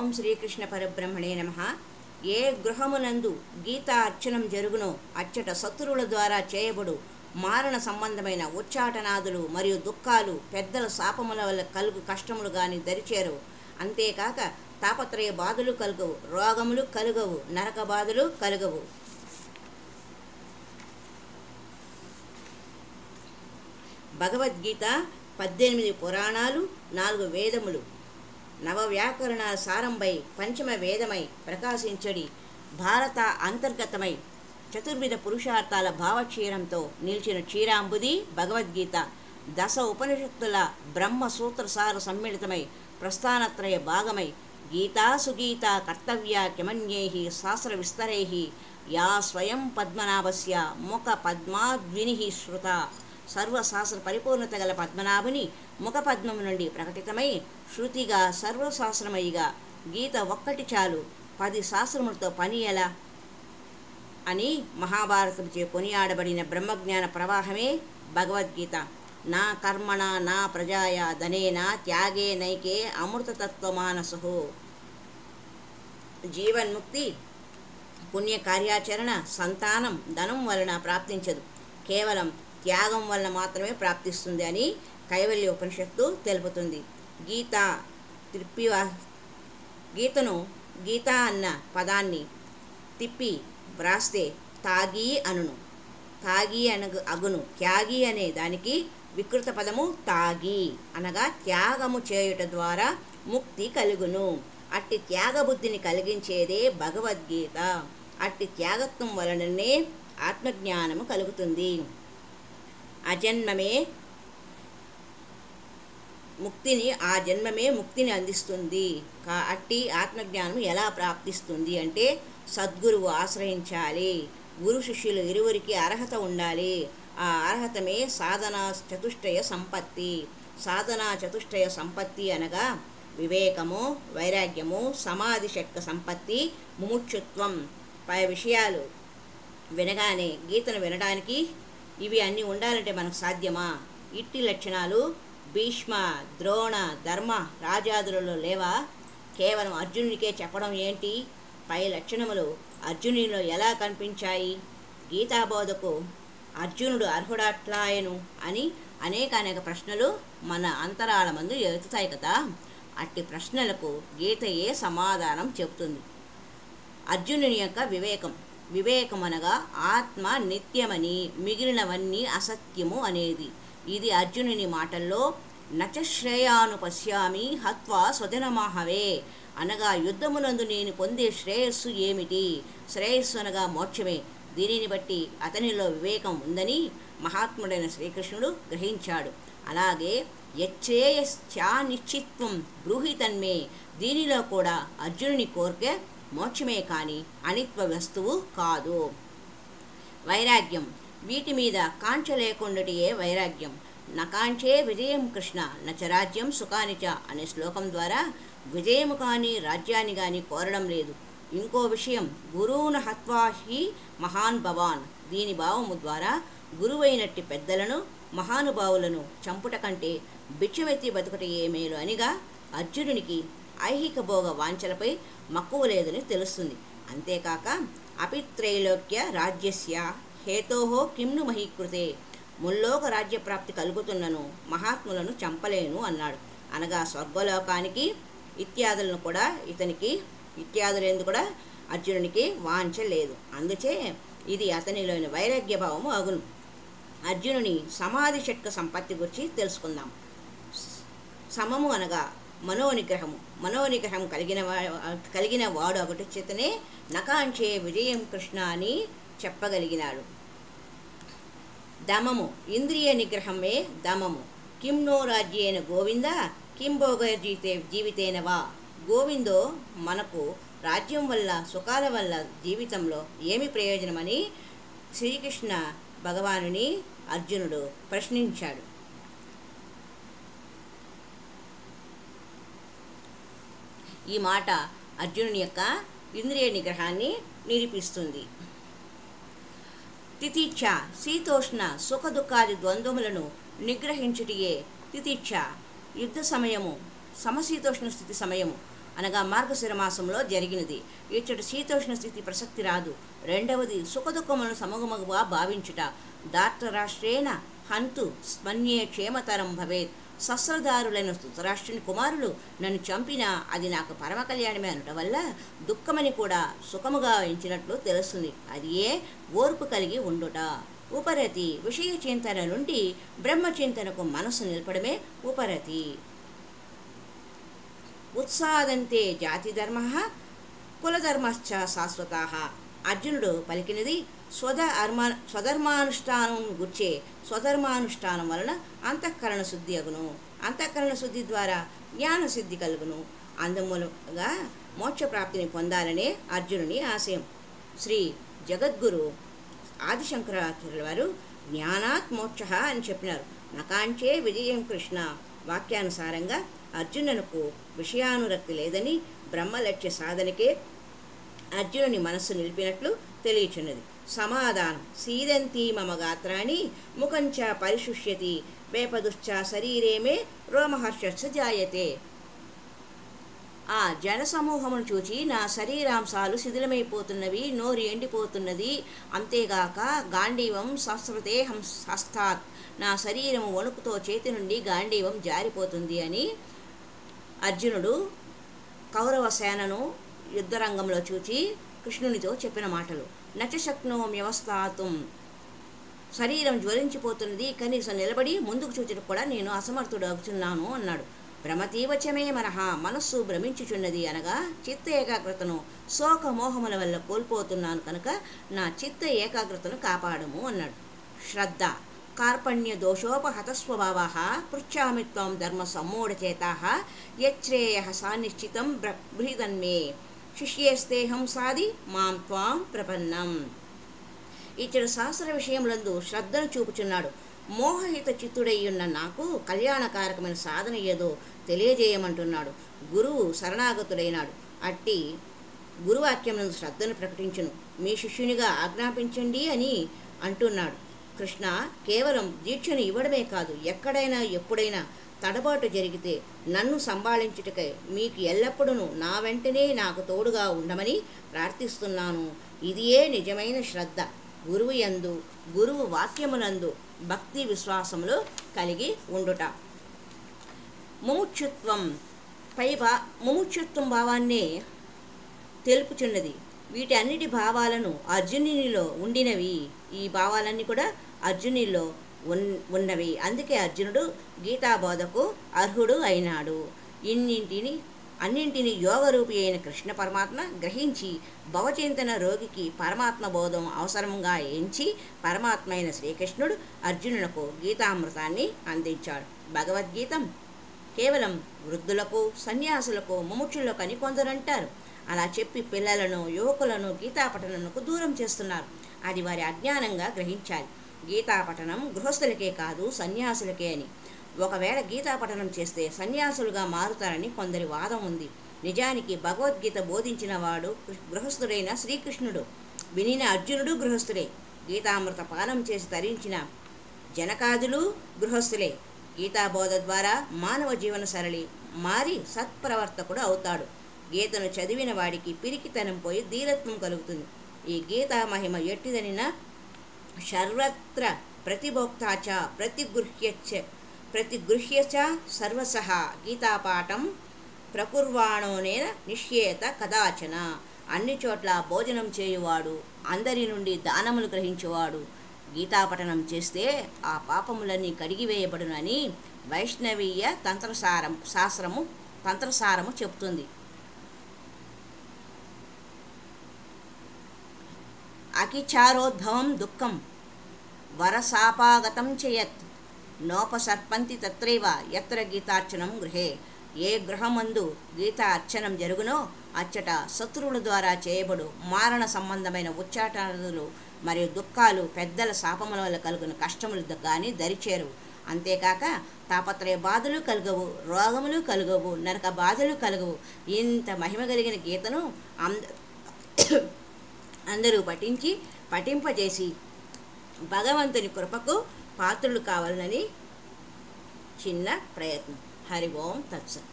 ఓం శ్రీకృష్ణ పరబ్రహ్మణే నమః. ఏ గృహమునందు గీతా అర్చనం జరుగునో అచ్చట శత్రువుల ద్వారా చేయబడు మారణ సంబంధమైన ఉచ్చాటనాదులు మరియు దుఃఖాలు, పెద్దల శాపముల వల్ల కలుగు కష్టములు గాని దరిచేరవు. అంతేకాక తాపత్రయ బాధలు కలుగవు, రోగములు కలుగవు, నరక బాధలు కలుగవు. భగవద్గీత 18 పురాణాలు, 4 వేదములు, నవవ్యాకరణ సారంభై పంచమ వేదమై ప్రకాశించడి భారత అంతర్గతమై చతుర్విధ పురుషార్థాల భావక్షీరంతో నిలిచిన క్షీరాంబుది భగవద్గీత. దశ ఉపనిషత్తుల బ్రహ్మ సూత్రసార సమ్మిళితమై ప్రస్థానత్రయ భాగమై గీతా సుగీత కర్తవ్య కిమన్యైః శాస్త్ర విస్తరైః యా స్వయం పద్మనాభస్య ముఖ పద్మాద్వినిః శ్రుత. సర్వశాస్త్ర పరిపూర్ణత గల పద్మనాభుని ముఖపద్మము నుండి ప్రకటితమై శృతిగా సర్వశాస్త్రమయిగా గీత ఒక్కటి చాలు, 10 శాస్త్రములతో పని ఎలా అని మహాభారతముచే కొనియాడబడిన బ్రహ్మజ్ఞాన ప్రవాహమే భగవద్గీత. నా కర్మణ నా ప్రజాయ ధనేన త్యాగే నైకే అమృతతత్వమానసు. జీవన్ముక్తి పుణ్య కార్యాచరణ సంతానం ధనం వలన ప్రాప్తించదు, కేవలం త్యాగం వలన మాత్రమే ప్రాప్తిస్తుంది అని కైవల్య ఉపనిషత్తు తెలుపుతుంది. గీతను గీత అన్న పదాన్ని తిప్పి వ్రాస్తే తాగి అనును, తాగి అగును. త్యాగి అనే దానికి వికృత పదము తాగి అనగా త్యాగము చేయుట ద్వారా ముక్తి కలుగును. అట్టి త్యాగబుద్ధిని కలిగించేదే భగవద్గీత. అట్టి త్యాగత్వం వలననే ఆత్మజ్ఞానము కలుగుతుంది. ఆ జన్మమే ముక్తిని అందిస్తుంది. అట్టి ఆత్మజ్ఞానం ఎలా ప్రాప్తిస్తుంది అంటే సద్గురువు ఆశ్రయించాలి. గురు శిష్యులు ఇరువురికి అర్హత ఉండాలి. ఆ అర్హతమే సాధనా చతుష్టయ సంపత్తి. సాధనా చతుష్టయ సంపత్తి అనగా వివేకము, వైరాగ్యము, సమాధి షట్క సంపత్తి, ముముక్షుత్వం. పై విషయాలు వినగానే గీతను వినడానికి ఇవి అన్నీ ఉండాలంటే మనకు సాధ్యమా? ఇట్టి లక్షణాలు భీష్మ, ద్రోణ, ధర్మ రాజాదులలో లేవా? కేవలం అర్జునునికే చెప్పడం ఏంటి? పై లక్షణములు అర్జునునిలో ఎలా కనిపించాయి? గీతాబోధకు అర్జునుడు అర్హుడట్లాయను అని అనేక ప్రశ్నలు మన అంతరాల మందు ఎత్తుతాయి కదా. అట్టి ప్రశ్నలకు గీతయే సమాధానం చెబుతుంది. అర్జునుని యొక్క వివేకం అనగా ఆత్మ నిత్యమని, మిగిలినవన్నీ అసత్యము అనేది. ఇది అర్జునుని మాటల్లో నచ శ్రేయాను పశ్యామి హత్వా స్వజనమాహవే అనగా యుద్ధమునందు నేను పొందే శ్రేయస్సు ఏమిటి? శ్రేయస్సు అనగా మోక్షమే. దీనిని బట్టి అతనిలో వివేకం ఉందని మహాత్ముడైన శ్రీకృష్ణుడు గ్రహించాడు. అలాగే యచ్చేయశ్చానిశ్చిత్వం బ్రూహి తన్మే, దీనిలో కూడా అర్జునుని కోరిక మోక్షమే కానీ అనిత్వ వస్తువు కాదు. వైరాగ్యం, వీటి మీద కాంక్ష లేకుండాటియే వైరాగ్యం. నకాంక్షే విజయం కృష్ణ నచరాజ్యం సుఖానిచ అనే శ్లోకం ద్వారా విజయము కానీ రాజ్యాన్ని కానీ కోరడం లేదు. ఇంకో విషయం గురువున హత్వా హి మహాన్ భవాన్. దీని భావము ద్వారా గురువైనట్టి పెద్దలను మహానుభావులను చంపుట కంటే భిక్షమెత్తి బతుకటయే మేలు అనిగా అర్జునునికి ఐహిక భోగ వాంఛలపై మక్కువ లేదని తెలుస్తుంది. అంతేకాక అపిత్రైలోక్య రాజ్యస్య హేతోహో కిమ్ను మహీకృతే, ముల్లోక రాజ్యప్రాప్తి కలుగుతున్నను మహాత్ములను చంపలేను అన్నాడు. అనగా స్వర్గలోకానికి ఇత్యాదులను కూడా ఇత్యాదులందు కూడా అర్జునునికి వాంఛ లేదు. అందుచే ఇది అతనిలోని వైరాగ్య భావము అగును. అర్జునుని సమాధి షట్క సంపత్తి గురించి తెలుసుకుందాం. సమము అనగా మనోనిగ్రహం కలిగిన వాడు ఒకటి చేతనే నకాంక్షే విజయం కృష్ణ అని చెప్పగలిగినాడు. దమము, ఇంద్రియ నిగ్రహమే దమము. కిం నో రాజ్యేన గోవింద కిం భోగ జీవితేన వా. గోవిందో, మనకు రాజ్యం వల్ల సుఖాల వల్ల జీవితంలో ఏమి ప్రయోజనమని శ్రీకృష్ణ భగవానుని అర్జునుడు ప్రశ్నించాడు. ఈ మాట అర్జునుని యొక్క ఇంద్రియ నిగ్రహాన్ని నిరూపిస్తుంది. తితిక్ష, శీతోష్ణ సుఖ దుఃఖాది ద్వంద్వములను నిగ్రహించుటియే తితిక్ష. యుద్ధ సమయము, సమశీతోష్ణ స్థితి సమయము అనగా మార్గశిర మాసంలో జరిగినది. ఇచ్చటి శీతోష్ణ స్థితి ప్రసక్తి రాదు. రెండవది సుఖదుఖములను సమగమగుగా భావించుట. దార్తరాష్ట్రేణ హంతు స్మన్యే క్షేమతరం భవేత్. శస్త్రధారులైన ధృతరాష్ట్రుని కుమారులు నన్ను చంపినా అది నాకు పరమ కళ్యాణమే అనటం వల్ల దుఃఖమని కూడా సుఖముగా ఎంచినట్లు తెలుస్తుంది. అది ఏ ఓర్పు కలిగి ఉండుట. ఉపరతి విషయ చింతన నుండి బ్రహ్మచింతనకు మనసు నిలపడమే ఉపరతి. ఉత్సాదంతే జాతిధర్మ కులధర్మశ్చ శాశ్వతాః. అర్జునుడు పలికినది స్వధర్మానుష్ఠానం గుర్చే. స్వధర్మానుష్ఠానం వలన అంతఃకరణ శుద్ధి అగును. అంతఃకరణ శుద్ధి ద్వారా జ్ఞాన సిద్ధి కలుగును. అందుమూలంగా మోక్షప్రాప్తిని పొందాలనే అర్జునుని ఆశయం. శ్రీ జగద్గురు ఆదిశంకరాచార్యుల వారు జ్ఞానాత్ మోక్ష అని చెప్పినారు. నకాంచే విజయం కృష్ణ. వాక్యానుసారంగా అర్జునునకు విషయానురక్తి లేదని బ్రహ్మలక్ష్య సాధనకే అర్జునుని మనస్సు నిలిపినట్లు తెలియచున్నది. సమాధానం. సీదంతి మమ గాత్రాన్ని ముఖంచ పరిశుష్యతి వేపదుశ్చ శరీరే మే రోమహర్ష జాయతే. ఆ జనసమూహమును చూచి నా శరీరాంశాలు శిథిలమైపోతున్నవి, నోరు ఎండిపోతున్నది. అంతేగాక గాంధీవం సంస్కృతే హస్తాత్. నా శరీరము వణుకుతో చేతి నుండి గాంధీవం జారిపోతుంది అని అర్జునుడు కౌరవ సేనను యుద్ధరంగంలో చూచి కృష్ణునితో చెప్పిన మాటలు. నచశక్నో వ్యవస్థాతుం. శరీరం జ్వలించిపోతున్నది, కనీసం నిలబడి ముందుకు చూచడం కూడా నేను అసమర్థుడు అవుతున్నాను అన్నాడు. భ్రమతీవచమే మనహ. మనస్సు భ్రమించుచున్నది అనగా చిత్త ఏకాగ్రతను శోకమోహముల వల్ల కోల్పోతున్నాను కనుక నా చిత్త ఏకాగ్రతను కాపాడము అన్నాడు. శ్రద్ధ. కార్పణ్య దోషోపహతస్వభావాః పృచ్ఛామి త్వం ధర్మ సమ్మూఢచేతాః యచ్ఛ్రేయః సానిశ్చితం బృహదన్మే శిష్యేస్తేహం సాది మాం త్వాం ప్రపన్నం. ఇతడు శాస్త్ర విషయములందు శ్రద్ధను చూపుచున్నాడు. మోహహిత చిత్తుడయ్యున్న నాకు కళ్యాణకారకమైన సాధన ఏదో తెలియజేయమంటున్నాడు. గురువు శరణాగతుడైనాడు. అట్టి గురువాక్యమునందు శ్రద్ధను ప్రకటించును. మీ శిష్యునిగా ఆజ్ఞాపించండి అని అంటున్నాడు. కృష్ణ కేవలం దీక్షను ఇవ్వడమే కాదు, ఎక్కడైనా ఎప్పుడైనా తడబాటు జరిగితే నన్ను సంభాళించుటకై మీకు ఎల్లప్పుడూ నా వెంటనే నాకు తోడుగా ఉండమని ప్రార్థిస్తున్నాను. ఇదియే నిజమైన శ్రద్ధ. గురువు యందు గురువు వాక్యమునందు భక్తి విశ్వాసములు కలిగి ఉండుట. ముముక్షుత్వం ముముక్షుత్వం భావాన్నే తెలుపుచున్నది. వీటి అన్నిటి భావాలను అర్జునునిలో ఉండినవి. ఈ భావాలన్నీ కూడా అర్జునునిలో ఉన్నవి. అందుకే అర్జునుడు గీతాబోధకు అర్హుడు అయినాడు. అన్నింటినీ యోగరూపి అయిన కృష్ణ పరమాత్మ గ్రహించి భవచింతన రోగికి పరమాత్మ బోధం అవసరంగా ఎంచి పరమాత్మ అయిన శ్రీకృష్ణుడు అర్జునునకు గీతామృతాన్ని అందించాడు. భగవద్గీతం కేవలం వృద్ధులకు సన్యాసులకు ముముక్షులకు అని కొందరంటారు. అలా చెప్పి పిల్లలను యువకులను గీతాపఠనకు దూరం చేస్తున్నారు. అది వారి అజ్ఞానంగా గ్రహించాలి. గీతాపఠనం గృహస్థులకే కాదు సన్యాసులకే అని. ఒకవేళ గీతాపఠనం చేస్తే సన్యాసులుగా మారుతారని కొందరి వాదం ఉంది. నిజానికి భగవద్గీత బోధించిన వాడు గృహస్థుడైన శ్రీకృష్ణుడు. వినిన అర్జునుడు గృహస్థుడే. గీతామృత పానం చేసి తరించిన జనకాదులు గృహస్థులే. గీతాబోధ ద్వారా మానవ జీవన సరళి మారి సత్ప్రవర్తకుడు అవుతాడు. గీతను చదివిన వాడికి పిరికితనం పోయి ధీరత్వం కలుగుతుంది. ఈ గీతా మహిమ ఎట్టిదనిన సర్వత్ర ప్రతిభోక్తాచ ప్రతిగృహ్యచ సర్వసహ గీతాపాఠం ప్రకుర్వాణోనేన నిష్యేత కదాచన. అన్ని చోట్ల భోజనం చేయువాడు, అందరి నుండి దానములు గ్రహించేవాడు గీతాపఠనం చేస్తే ఆ పాపములన్నీ కడిగివేయబడునని వైష్ణవీయ తంత్రసారము చెబుతుంది. అకిచారోద్భవం దుఃఖం వరసాపాగతం చేయత్ నోపసర్పంతి తత్రైవ యత్ర గీతార్చనం గృహే. ఏ గృహమందు గీతా అర్చనం జరుగునో అచ్చట శత్రువుల ద్వారా చేయబడు మారణ సంబంధమైన ఉచ్చాటనలు మరియు దుఃఖాలు పెద్దల శాపముల వల్ల కలుగున కష్టములు కానీ దరిచేరువు. అంతేకాక తాపత్రయ బాధలు కలుగవు, రోగములు కలుగవు, నరక బాధలు కలుగవు. ఇంత మహిమ కలిగిన గీతను అందరూ పఠింపజేసి భగవంతుని కృపకు పాత్రులు కావాలని చిన్న ప్రయత్నం. హరి ఓం తత్సత్.